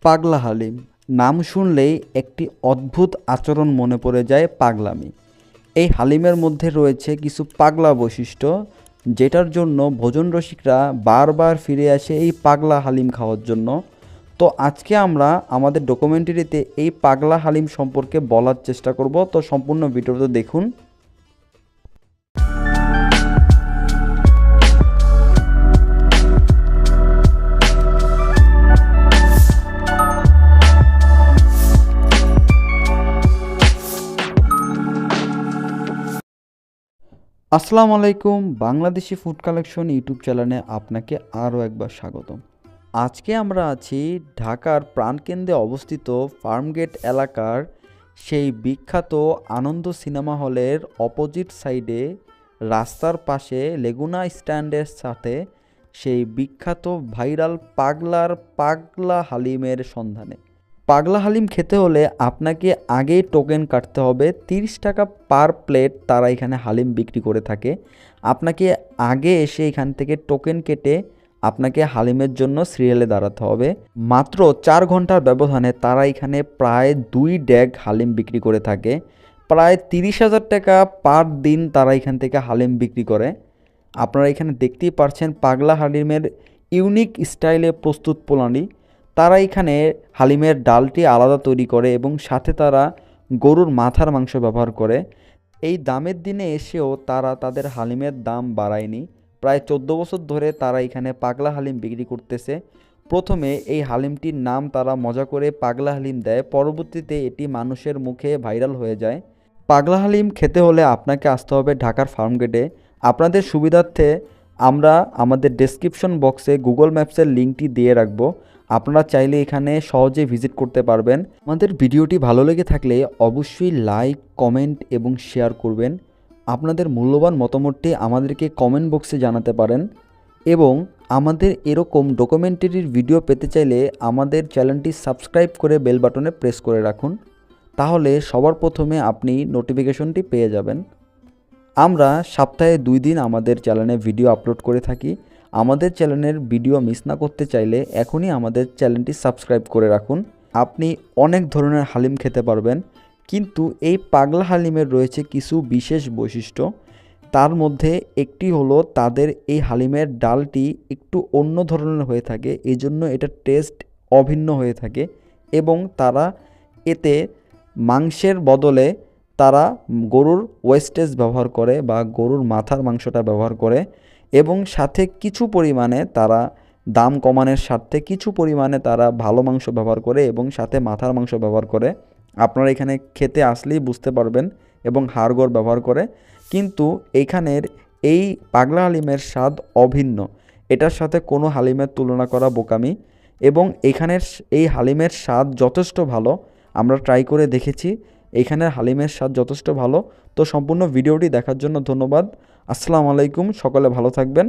পাগলা হালিম নাম শুনলেই একটি অদ্ভুত আচরণ মনে পড়ে যায়, পাগলামি। এই হালিমের মধ্যে রয়েছে কিছু পাগলা বৈশিষ্ট্য, যেটার জন্য ভোজন রসিকরা বারবার ফিরে আসে এই পাগলা হালিম খাওয়ার জন্য। তো আজকে আমরা আমাদের ডকুমেন্টারিতে এই পাগলা হালিম সম্পর্কে বলার চেষ্টা করব, তো সম্পূর্ণ ভিডিওটা দেখুন। আসসালামু আলাইকুম, বাংলাদেশি ফুড কালেকশন ইউটিউব চ্যানেলে আপনাকে আরও একবার স্বাগতম। আজকে আমরা আছি ঢাকার প্রাণকেন্দ্রে অবস্থিত ফার্মগেট এলাকার সেই বিখ্যাত আনন্দ সিনেমা হলের অপোজিট সাইডে রাস্তার পাশে লেগুনা স্ট্যান্ডের সাথে সেই বিখ্যাত ভাইরাল পাগলা হালিমের সন্ধানে। পাগলা হালিম খেতে হলে আপনাকে আগেই টোকেন কাটতে হবে। 30 টাকা পার প্লেট তারা এখানে হালিম বিক্রি করে থাকে। আপনাকে আগে এসে এখান থেকে টোকেন কেটে আপনাকে হালিমের জন্য সিরিয়ালে দাঁড়াতে হবে। মাত্র 4 ঘন্টার ব্যবধানে তারা এখানে প্রায় 2 ড্যাগ হালিম বিক্রি করে থাকে। প্রায় 30,000 টাকা পার দিন তারা এখান থেকে হালিম বিক্রি করে। আপনারা এখানে দেখতেই পারছেন পাগলা হালিমের ইউনিক স্টাইলে প্রস্তুত প্রণালী। তারা এখানে হালিমের ডালটি আলাদা তৈরি করে এবং সাথে তারা গরুর মাথার মাংস ব্যবহার করে। এই দামের দিনে এসেও তারা তাদের হালিমের দাম বাড়ায়নি। প্রায় 14 বছর ধরে তারা এখানে পাগলা হালিম বিক্রি করতেছে। প্রথমে এই হালিমটির নাম তারা মজা করে পাগলা হালিম দেয়, পরবর্তীতে এটি মানুষের মুখে ভাইরাল হয়ে যায়। পাগলা হালিম খেতে হলে আপনাকে আসতে হবে ঢাকার ফার্মগেটে। আপনাদের সুবিধার্থে আমরা আমাদের ডেসক্রিপশন বক্সে গুগল ম্যাপসের লিঙ্কটি দিয়ে রাখবো। আপনারা চাইলে এখানে সহজে ভিজিট করতে পারবেন। আমাদের ভিডিওটি ভালো লেগে থাকলে অবশ্যই লাইক, কমেন্ট এবং শেয়ার করবেন। আপনাদের মূল্যবান মতামতটি আমাদেরকে কমেন্ট বক্সে জানাতে পারেন এবং আমাদের এরকম ডকুমেন্টারির ভিডিও পেতে চাইলে আমাদের চ্যানেলটি সাবস্ক্রাইব করে বেল বাটনে প্রেস করে রাখুন, তাহলে সবার প্রথমে আপনি নোটিফিকেশনটি পেয়ে যাবেন। আমরা সপ্তাহে 2 দিন আমাদের চ্যানেলে ভিডিও আপলোড করে থাকি। আমাদের চ্যানেলের ভিডিও মিস না করতে চাইলে এখনই আমাদের চ্যানেলটি সাবস্ক্রাইব করে রাখুন। আপনি অনেক ধরনের হালিম খেতে পারবেন, কিন্তু এই পাগলা হালিমের রয়েছে কিছু বিশেষ বৈশিষ্ট্য। তার মধ্যে একটি হলো তাদের এই হালিমের ডালটি একটু অন্য ধরনের হয়ে থাকে, এই জন্য এটা টেস্ট অভিন্ন হয়ে থাকে এবং তারা এতে মাংসের বদলে তারা গরুর ওয়েস্টেজ ব্যবহার করে বা গরুর মাথার মাংসটা ব্যবহার করে এবং সাথে কিছু পরিমাণে তারা দাম কমানোর স্বার্থে কিছু পরিমাণে তারা ভালো মাংস ব্যবহার করে এবং সাথে মাথার মাংস ব্যবহার করে। আপনারা এখানে খেতে আসলেই বুঝতে পারবেন এবং হাড়গোড় ব্যবহার করে। কিন্তু এইখানের এই পাগলা হালিমের স্বাদ অভিন্ন, এটার সাথে কোনো হালিমের তুলনা করা বোকামি এবং এখানের এই হালিমের স্বাদ যথেষ্ট ভালো। আমরা ট্রাই করে দেখেছি, এইখানের হালিমের স্বাদ যথেষ্ট ভালো। তো সম্পূর্ণ ভিডিওটি দেখার জন্য ধন্যবাদ। আসসালামু আলাইকুম, সকলে ভালো থাকবেন।